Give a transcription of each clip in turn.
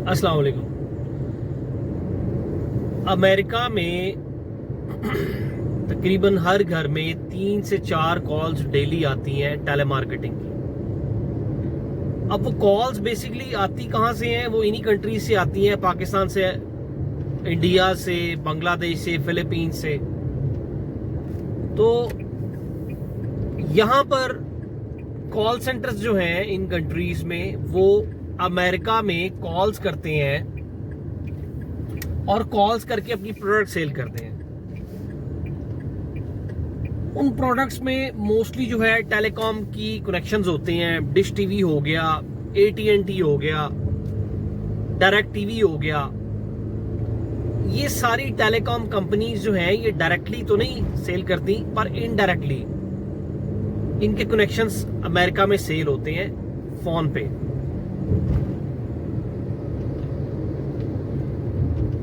अस्सलाम वालेकुम। अमेरिका में तकरीबन हर घर में 3 से 4 कॉल्स डेली आती हैं टेलीमार्केटिंग की। अब वो कॉल्स बेसिकली आती कहाँ से हैं? वो इन्हीं कंट्रीज से आती हैं, पाकिस्तान से, इंडिया से, बांग्लादेश से, फिलीपींस से। तो यहाँ पर कॉल सेंटर्स जो हैं इन कंट्रीज में, वो अमेरिका में कॉल्स करते हैं और कॉल्स करके अपनी प्रोडक्ट सेल करते हैं। उन प्रोडक्ट्स में मोस्टली जो है टेलीकॉम की कनेक्शंस होते हैं। डिश टीवी हो गया, AT&T हो गया, डायरेक्ट टीवी हो गया। ये सारी टेलीकॉम कंपनीज जो हैं ये डायरेक्टली तो नहीं सेल करती, पर इनडायरेक्टली इनके कनेक्शंस अमेरिका में सेल होते हैं फोन पे।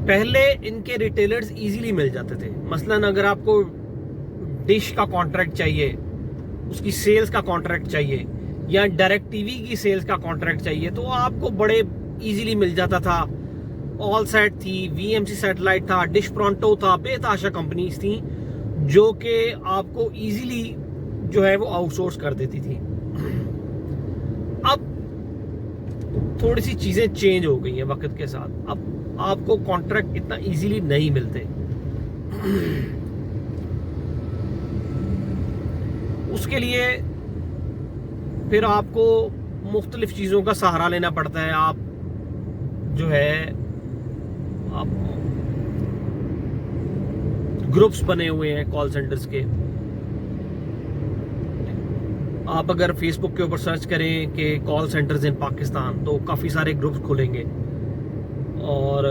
पहले इनके रिटेलर्स इजीली मिल जाते थे। मसलन अगर आपको डिश का कॉन्ट्रैक्ट चाहिए, उसकी सेल्स का कॉन्ट्रैक्ट चाहिए, या डायरेक्ट टीवी की सेल्स का कॉन्ट्रैक्ट चाहिए, तो आपको बड़े इजीली मिल जाता था। ऑल सेट थी, VMC सैटेलाइट था, डिश प्रोंटो था, बेताशा कंपनीज थी जो कि आपको इजीली जो है वो आउटसोर्स कर देती थी। अब थोड़ी सी चीजें चेंज हो गई हैं वक्त के साथ। अब आपको कॉन्ट्रैक्ट इतना इजीली नहीं मिलते। उसके लिए फिर आपको मुख्तलिफ चीजों का सहारा लेना पड़ता है। आप जो है आप ग्रुप्स बने हुए हैं कॉल सेंटर्स के। आप अगर फेसबुक के ऊपर सर्च करें कि कॉल सेंटर्स इन पाकिस्तान, तो काफ़ी सारे ग्रुप्स खुलेंगे। और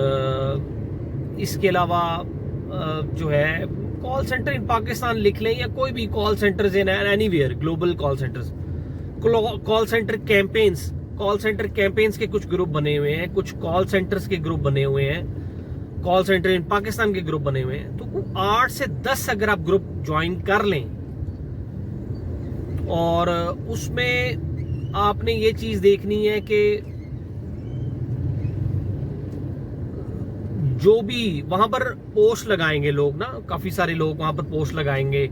इसके अलावा जो है कॉल सेंटर इन पाकिस्तान लिख लें, या कोई भी कॉल सेंटर्स इन anywhere, global call centres, call centre campaigns के कुछ ग्रुप बने हुए हैं, कुछ कॉल सेंटर्स के ग्रुप बने हुए हैं, कॉल सेंटर इन पाकिस्तान के ग्रुप बने हुए हैं। तो 8 से 10 अगर आप ग्रुप ज्वाइन कर लें, और उसमें आपने ये चीज देखनी है कि जो भी वहां पर पोस्ट लगाएंगे लोग ना, काफी सारे लोग वहां पर पोस्ट लगाएंगे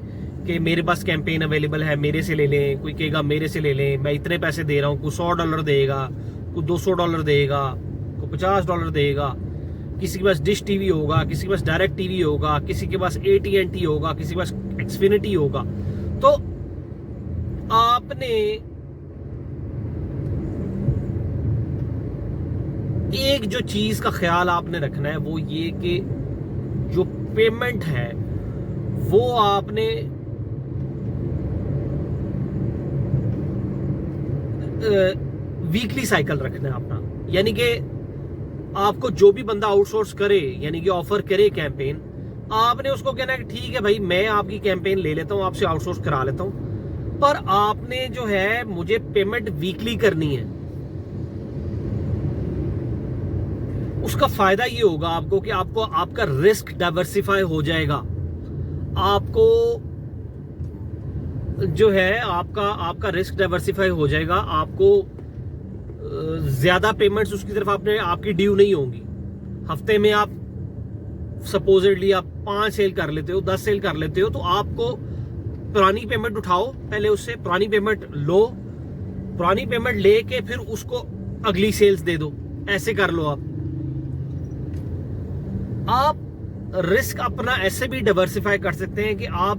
कि मेरे पास कैंपेन अवेलेबल है, मेरे से ले लें। कोई कहेगा मेरे से ले लें, मैं इतने पैसे दे रहा हूँ। कोई $100 देगा, कोई $200 देगा, कोई $50 देगा। किसी के पास डिश टीवी होगा, किसी के पास डायरेक्ट टीवी होगा, किसी के पास AT&T होगा, किसी के पास एक्सफिनिटी होगा। तो आपने एक जो चीज का ख्याल आपने रखना है, वो ये कि जो पेमेंट है वो आपने वीकली साइकिल रखना है अपना। यानी कि आपको जो भी बंदा आउटसोर्स करे, यानी कि ऑफर करे कैंपेन, आपने उसको कहना है कि ठीक है भाई, मैं आपकी कैंपेन ले लेता हूं, आपसे आउटसोर्स करा लेता हूं, पर आपने जो है मुझे पेमेंट वीकली करनी है। उसका फायदा ये होगा आपको कि आपको आपका रिस्क डाइवर्सिफाई हो जाएगा। आपको जो है आपका रिस्क डाइवर्सिफाई हो जाएगा। आपको ज्यादा पेमेंट्स उसकी तरफ आपकी ड्यू नहीं होंगी। हफ्ते में आप सपोजिटली आप 5 सेल कर लेते हो, 10 सेल कर लेते हो, तो आपको पुरानी पेमेंट उठाओ, पहले उससे पुरानी पेमेंट लो, पुरानी पेमेंट लेके फिर उसको अगली सेल्स दे दो। ऐसे कर लो आप रिस्क अपना ऐसे भी डाइवर्सिफाई कर सकते हैं कि आप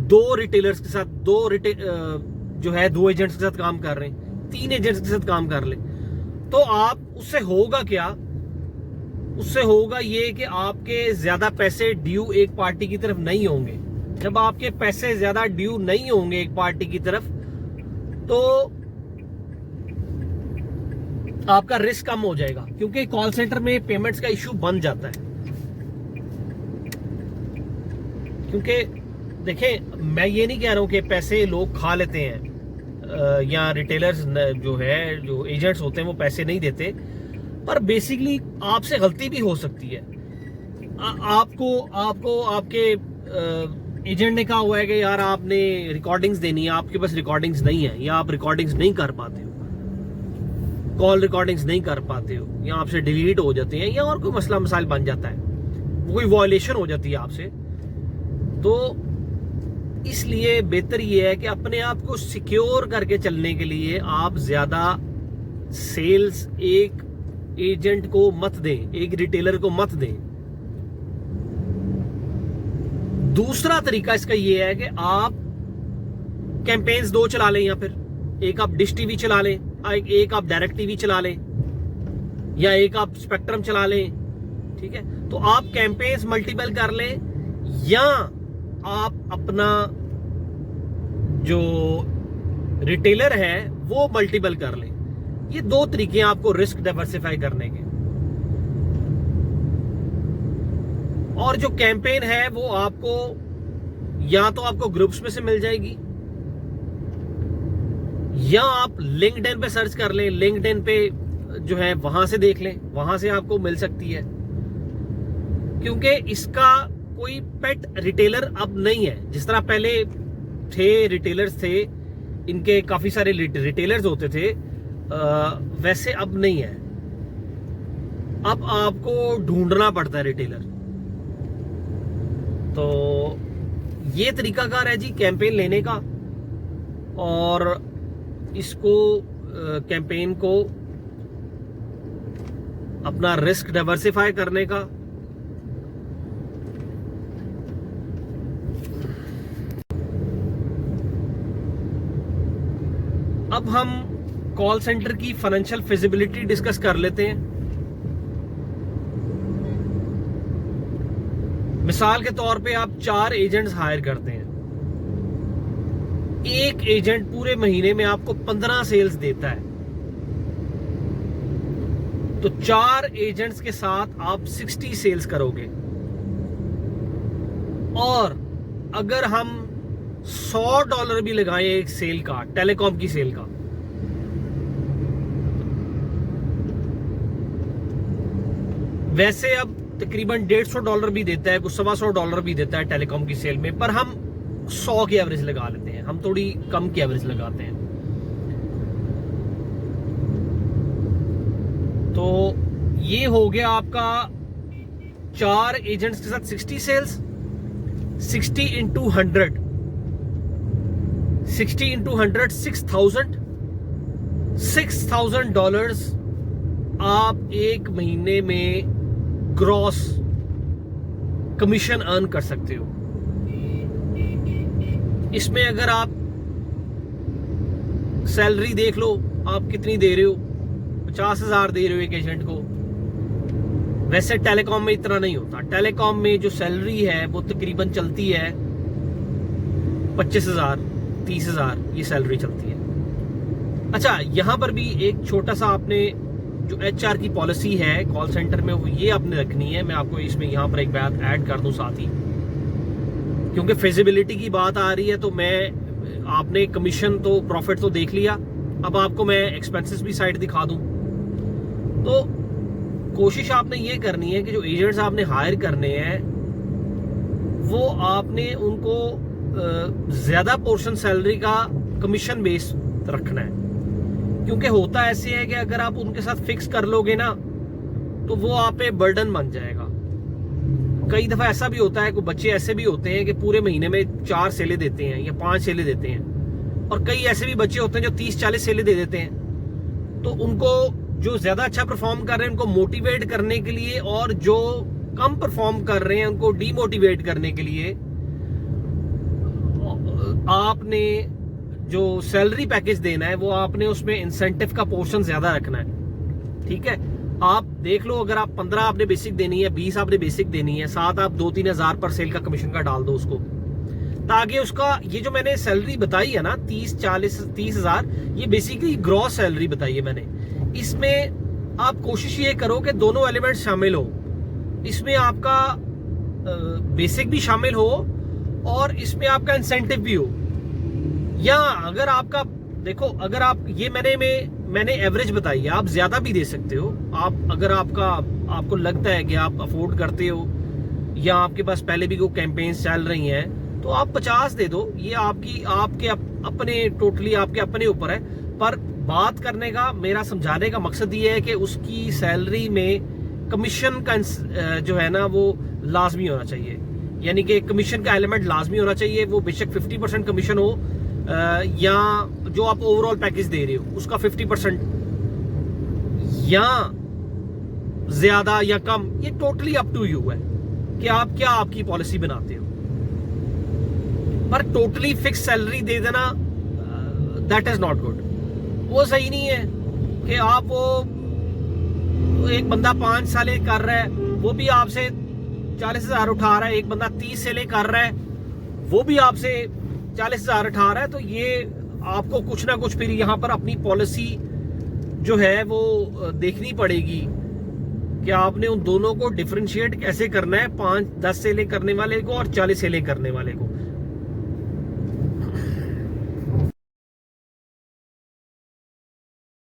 2 रिटेलर्स के साथ, 2 एजेंट्स के साथ काम कर रहे हैं, 3 एजेंट्स के साथ काम कर ले। तो आप उससे होगा क्या? उससे होगा ये कि आपके ज्यादा पैसे ड्यू एक पार्टी की तरफ नहीं होंगे। जब आपके पैसे ज्यादा ड्यू नहीं होंगे एक पार्टी की तरफ, तो आपका रिस्क कम हो जाएगा, क्योंकि कॉल सेंटर में पेमेंट्स का इश्यू बन जाता है। क्योंकि देखें, मैं ये नहीं कह रहा हूं कि पैसे लोग खा लेते हैं, या रिटेलर्स जो एजेंट्स होते हैं वो पैसे नहीं देते, पर बेसिकली आपसे गलती भी हो सकती है। आपको आपके एजेंट ने कहा हुआ है कि यार आपने रिकॉर्डिंग्स देनी है, आपके पास रिकॉर्डिंग्स नहीं है, या आप रिकॉर्डिंग्स नहीं कर पाते हो, कॉल रिकॉर्डिंग्स नहीं कर पाते हो, या आपसे डिलीट हो जाते हैं, या और कोई मसला मसाइल बन जाता है, कोई वॉयलेशन हो जाती है आपसे, तो इसलिए बेहतर ये है कि अपने आप को सिक्योर करके चलने के लिए आप ज्यादा सेल्स एक एजेंट को मत दें, एक रिटेलर को मत दें। दूसरा तरीका इसका ये है कि आप कैंपेन्स 2 चला लें, या फिर एक आप डिश टीवी चला लें, एक आप डायरेक्ट टीवी चला लें, या एक आप स्पेक्ट्रम चला लें। ठीक है, तो आप कैंपेन्स मल्टीपल कर लें, या आप अपना जो रिटेलर है वो मल्टीपल कर लें। ये 2 तरीके हैं आपको रिस्क डाइवर्सिफाई करने के। और जो कैंपेन है वो आपको या तो आपको ग्रुप्स में से मिल जाएगी, या आप लिंक्डइन पे सर्च कर लें, लिंक्डइन पे जो है वहां से देख लें, वहां से आपको मिल सकती है। क्योंकि इसका कोई पेट रिटेलर अब नहीं है। जिस तरह पहले थे रिटेलर्स थे, इनके काफी सारे रिटेलर्स होते थे, वैसे अब नहीं है। अब आपको ढूंढना पड़ता है रिटेलर। तो ये तरीकाकार है जी कैंपेन लेने का, और इसको कैंपेन को अपना रिस्क डाइवर्सिफाई करने का। अब हम कॉल सेंटर की फाइनेंशियल फिजिबिलिटी डिस्कस कर लेते हैं। मिसाल के तौर पे आप 4 एजेंट्स हायर करते हैं। एक एजेंट पूरे महीने में आपको 15 सेल्स देता है, तो 4 एजेंट्स के साथ आप 60 सेल्स करोगे। और अगर हम $100 भी लगाएं एक सेल का, टेलीकॉम की सेल का, वैसे अब तकरीबन $150 भी देता है, कुछ $125 भी देता है टेलीकॉम की सेल में, पर हम 100 की एवरेज लगा लेते हैं, हम थोड़ी कम की एवरेज लगाते हैं। तो ये हो गया आपका 4 एजेंट्स के साथ 60 सेल्स। 60 इंटू 100, 60 इंटू 100 $6,000 आप एक महीने में ग्रॉस कमीशन अर्न कर सकते हो। इसमें अगर आप सैलरी देख लो, आप कितनी दे रहे हो, 50,000 दे रहे हो एक एजेंट को। वैसे टेलीकॉम में इतना नहीं होता। टेलीकॉम में जो सैलरी है वो तकरीबन चलती है 25,000, 30,000, ये सैलरी चलती है। अच्छा, यहां पर भी एक छोटा सा आपने जो HR की पॉलिसी है कॉल सेंटर में, वो ये आपने रखनी है। मैं आपको इसमें यहां पर एक बात ऐड कर दूं साथ ही, क्योंकि फिजिबिलिटी की बात आ रही है। तो मैं, आपने कमीशन तो प्रॉफिट तो देख लिया, अब आपको मैं एक्सपेंसेस भी साइड दिखा दूं। तो कोशिश आपने ये करनी है कि जो एजेंट्स आपने हायर करने हैं वो आपने उनको ज्यादा पोर्शन सैलरी का कमीशन बेस रखना है। क्योंकि होता ऐसे है कि अगर आप उनके साथ फिक्स कर लोगे ना, तो वो आप पे बर्डन बन जाएगा। कई दफा ऐसा भी होता है, कुछ बच्चे ऐसे भी होते हैं कि पूरे महीने में 4 सेले देते हैं या 5 सेले देते हैं, और कई ऐसे भी बच्चे होते हैं जो 30-40 सेले दे देते हैं। तो उनको जो ज्यादा अच्छा परफॉर्म कर रहे हैं उनको मोटिवेट करने के लिए, और जो कम परफॉर्म कर रहे हैं उनको डीमोटिवेट करने के लिए आपने जो सैलरी पैकेज देना है वो आपने उसमें इंसेंटिव का पोर्शन ज्यादा रखना है। ठीक है, आप देख लो, अगर आप 15 आपने बेसिक देनी है, 20 आपने बेसिक देनी है, 7 आप 2-3 हजार पर सेल का कमीशन का डाल दो उसको, ताकि उसका ये जो मैंने सैलरी बताई है ना 30 हजार, ये बेसिकली ग्रॉस सैलरी बताई है मैंने। इसमें आप कोशिश ये करो कि दोनों एलिमेंट शामिल हो। इसमें आपका बेसिक भी शामिल हो और इसमें आपका इंसेंटिव भी हो। या अगर आपका, देखो, अगर आप ये मैंने एवरेज बताई है, आप ज्यादा भी दे सकते हो। आप अगर आपको लगता है कि आप अफोर्ड करते हो या आपके पास पहले भी कोई कैंपेन्स चल रही हैं, तो आप 50 दे दो। ये आपके अपने टोटली आपके अपने ऊपर है। पर बात करने का, मेरा समझाने का मकसद ये है कि उसकी सैलरी में कमीशन का जो है ना वो लाजमी होना चाहिए, यानी कि कमीशन का एलिमेंट लाजमी होना चाहिए। वो बेशक 50% कमीशन हो या जो आप ओवरऑल पैकेज दे रहे हो उसका 50% या ज्यादा या कम, ये टोटली अप टू यू है कि आप क्या आपकी पॉलिसी बनाते हो। पर टोटली फिक्स सैलरी दे देना दैट इज नॉट गुड। वो सही नहीं है कि आप वो एक बंदा 5 साल कर रहा है वो भी आपसे 40,000 उठा रहा है, एक बंदा 30 से कर रहा है वो भी आपसे 40,000 उठा रहा है। तो ये आपको कुछ ना कुछ फिर यहाँ पर अपनी पॉलिसी जो है वो देखनी पड़ेगी कि आपने उन दोनों को डिफरेंशिएट कैसे करना है, 5-10 सेलें करने वाले को और 40 सेलें करने वाले को।